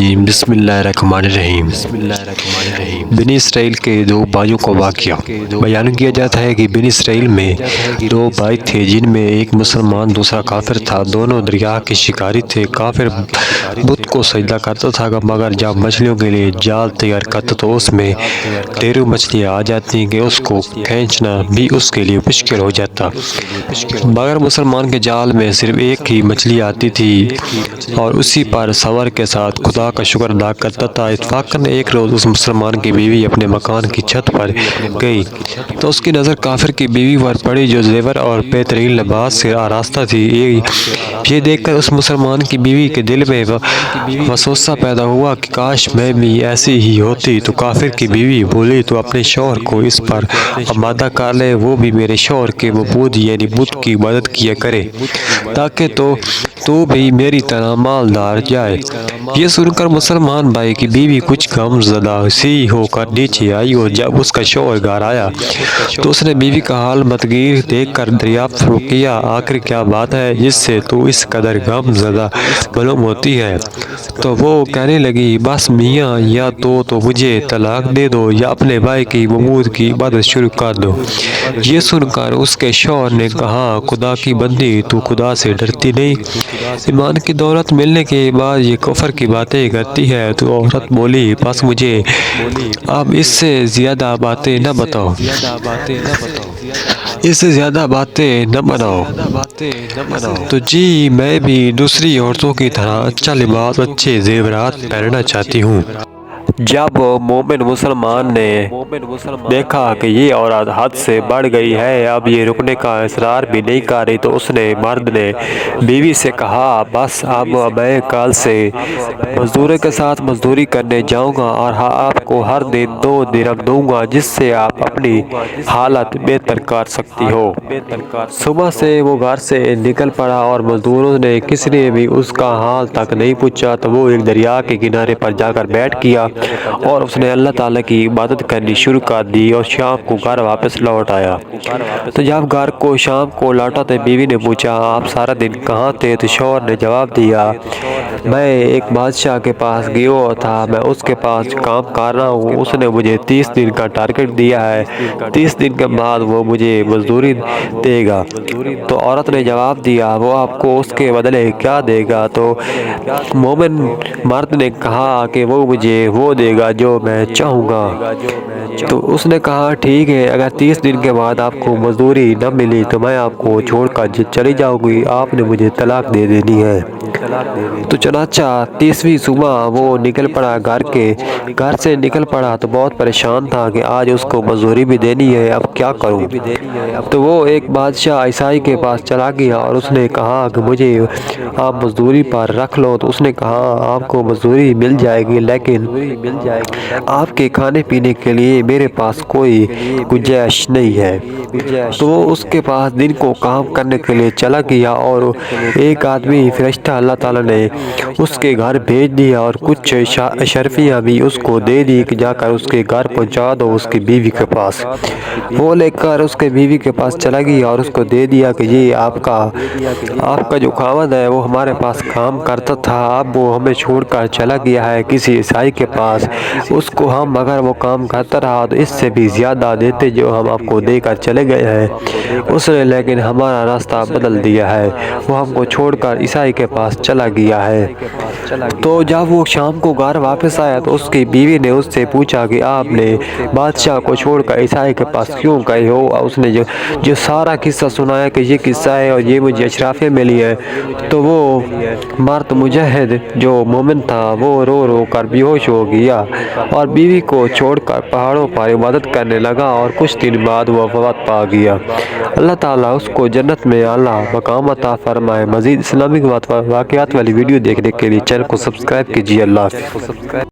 بسم اللہ الرحمن الرحیم۔ بنی اسرائیل کے دو بھائیوں کا واقعہ بیان کیا جاتا ہے کہ بنی اسرائیل میں دو بھائی تھے جن میں ایک مسلمان دوسرا کافر تھا۔ دونوں دریا کے شکاری تھے۔ کافر بت کو سجدہ کرتا تھا، مگر جب مچھلیوں کے لیے جال تیار کرتا تو اس میں ڈھیروں مچھلیاں آ جاتی کہ اس کو کھینچنا بھی اس کے لیے مشکل ہو جاتا۔ مگر مسلمان کے جال میں صرف ایک ہی مچھلی آتی تھی اور اسی پر صبر کے ساتھ خدا کا شکر ادا کرتا تھا۔ اتفاقاً ایک روز اس مسلمان کی بیوی اپنے مکان کی چھت پر گئی تو اس کی نظر کافر کی بیوی پر پڑی جو زیور اور بہترین لباس سے آراستہ تھی۔ یہ دیکھ کر اس مسلمان کی بیوی کے دل میں وسوسہ پیدا ہوا کہ کاش میں بھی ایسی ہی ہوتی۔ تو کافر کی بیوی بولی تو اپنے شوہر کو اس پر آمادہ کر لے، وہ بھی میرے شوہر کے معبود یعنی بت کی عبادت کیا کرے تاکہ تو بھی میری طرح مالدار جائے۔ یہ سن کر مسلمان بھائی کی بیوی کچھ غم زدہ سی ہو کر نیچے آئی اور جب اس کا شوہر گھر آیا تو اس نے بیوی کا حال متغیر دیکھ کر دریافت کیا، آخر کیا بات ہے جس سے تو اس قدر غم زدہ معلوم ہوتی ہے؟ تو وہ کہنے لگی، بس میاں، یا تو مجھے طلاق دے دو یا اپنے بھائی کی معبود کی عبادت شروع کر دو۔ یہ سن کر اس کے شوہر نے کہا، خدا کی بندی، تو خدا سے ڈرتی نہیں؟ ایمان کی دولت ملنے کے بعد یہ کفر کی باتیں کرتی ہے۔ تو عورت بولی، بس مجھے اب اس سے زیادہ باتیں نہ بتاؤ۔ تو جی میں بھی دوسری عورتوں کی طرح اچھا لباس، اچھے زیورات پہننا چاہتی ہوں۔ جب مومن مسلمان نے دیکھا کہ یہ عورت حد سے بڑھ گئی ہے، اب یہ رکنے کا اصرار بھی نہیں کر رہی، تو اس نے مرد نے بیوی سے کہا، بس اب میں کل سے مزدوروں کے ساتھ مزدوری کرنے جاؤں گا اور آپ کو ہر دن 2 درہم دوں گا جس سے آپ اپنی حالت بہتر کر سکتی ہو۔ صبح سے وہ گھر سے نکل پڑا اور مزدوروں نے کسی نے بھی اس کا حال تک نہیں پوچھا۔ تو وہ ایک دریا کے کنارے پر جا کر بیٹھ گیا اور اس نے اللہ تعالیٰ کی عبادت کرنی شروع کر دی اور شام کو گھر واپس لوٹ آیا۔ تو جب گھر کو شام کو لوٹا تو بیوی نے پوچھا، آپ سارا دن کہاں تھے؟ تو شوہر نے جواب دیا، میں ایک بادشاہ کے پاس گیا ہوا تھا، میں اس کے پاس کام کر رہا ہوں، اس نے مجھے 30 دن کا ٹارگٹ دیا ہے، 30 دن کے بعد وہ مجھے مزدوری دے گا۔ تو عورت نے جواب دیا، وہ آپ کو اس کے بدلے کیا دے گا؟ تو مومن مرد نے کہا کہ وہ مجھے وہ دے گا جو میں چاہوں گا۔ تو اس نے کہا، ٹھیک ہے، اگر 30 دن کے بعد آپ کو مزدوری نہ ملی تو میں آپ کو چھوڑ کر چلی جاؤں گی، آپ نے مجھے طلاق دے دینی ہے۔ تو چنانچہ 30ویں صبح وہ نکل پڑا، گھر سے نکل پڑا تو بہت پریشان تھا کہ آج اس کو مزدوری بھی دینی ہے، اب کیا کروں؟ تو وہ ایک بادشاہ عیسائی کے پاس چلا گیا اور اس نے کہا کہ مجھے آپ مزدوری پر رکھ لو۔ تو اس نے کہا، آپ کو مزدوری مل جائے گی لیکن آپ کے کھانے پینے کے لیے میرے پاس کوئی گنجائش نہیں ہے۔ تو وہ اس کے پاس دن کو کام کرنے کے لیے چلا گیا اور ایک آدمی فرشتہ اللہ تعالیٰ نے اس کے گھر بھیج دیا اور کچھ اشرفیاں بھی اس کو دے دی کہ جا کر اس کے گھر پہنچا دو اس کی بیوی کے پاس۔ وہ لے کر اس کے بیوی کے پاس چلا گیا اور اس کو دے دیا کہ یہ آپ کا جو خاوند ہے وہ ہمارے پاس کام کرتا تھا، اب وہ ہمیں چھوڑ کر چلا گیا ہے کسی عیسائی کے پاس، اس کو ہم اگر وہ کام کرتا رہا تو اس سے بھی زیادہ دیتے جو ہم آپ کو دے کر چلے گئے ہیں، اس نے لیکن ہمارا راستہ بدل دیا ہے، وہ ہم کو چھوڑ کر عیسائی کے پاس چلا گیا ہے۔ تو جب وہ شام کو گھر واپس آیا تو اس کی بیوی نے اس سے پوچھا کہ آپ نے بادشاہ کو چھوڑ کر عیسائی کے پاس کیوں گئے ہو؟ اس نے جو سارا قصہ سنایا کہ یہ قصہ ہے اور یہ مجھے اشرافیہ ملی ہے۔ تو وہ مرد مجاہد جو مومن تھا وہ رو رو کر بے ہوش ہو گیا اور بیوی کو چھوڑ کر پہاڑوں پر عبادت کرنے لگا اور کچھ دن بعد وہ وفات پا گیا۔ اللہ تعالیٰ اس کو جنت میں اعلیٰ مقام عطا فرمائے۔ مزید اسلامی واقعات والی ویڈیو دیکھنے کے لیے چینل کو سبسکرائب کیجیے۔ اللہ حافظ۔